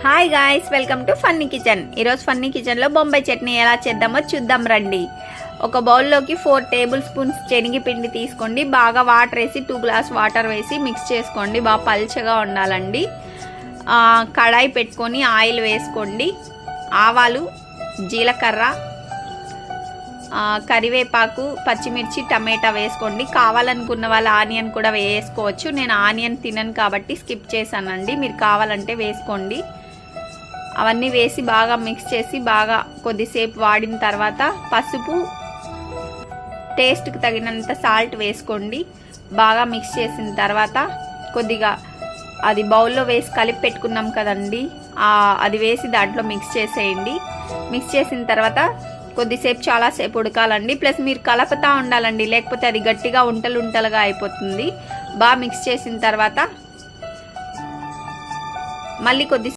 Hi guys, welcome to funny kitchen. ఈరోజు funny కిచెన్లో బొంబాయి చట్నీ ఎలా చేద్దామో చూద్దాం రండి. ఒక బౌల్లోకి 4 టేబుల్ స్పూన్స్ శనగపిండి తీసుకోండి. బాగా వాటర్ వేసి 2 గ్లాస్ వాటర్ వేసి మిక్స్ చేసుకోండి. బాగా పల్చగా ఉండాలండి. కడాయి పెట్టుకొని ఆయిల్ వేసుకోండి. ఆవాలు, జీలకర్ర, కరివేపాకు, పచ్చిమిర్చి, టమాటా వేసుకోండి. కావాలనుకున్న వాళ్ళు ఆనియన్ కూడా వేసుకోవచ్చు. నేను ఆనియన్ తినను కాబట్టి స్కిప్ చేశానండి. మీరు కావాలంటే వేసుకోండి. అవన్నీ వేసి బాగా మిక్స్ చేసి బాగా కొద్దిసేపు వాడిన తర్వాత పసుపు, టేస్ట్కి తగినంత సాల్ట్ వేసుకోండి. బాగా మిక్స్ చేసిన తర్వాత కొద్దిగా అది బౌల్లో వేసి కలిపి పెట్టుకున్నాం కదండి, అది వేసి దాంట్లో మిక్స్ చేసేయండి. మిక్స్ చేసిన తర్వాత కొద్దిసేపు చాలాసేపు ఉడకాలండి. ప్లస్ మీరు కలపతా ఉండాలండి, లేకపోతే అది గట్టిగా ఉంటలుగా అయిపోతుంది. బాగా మిక్స్ చేసిన తర్వాత మళ్ళీ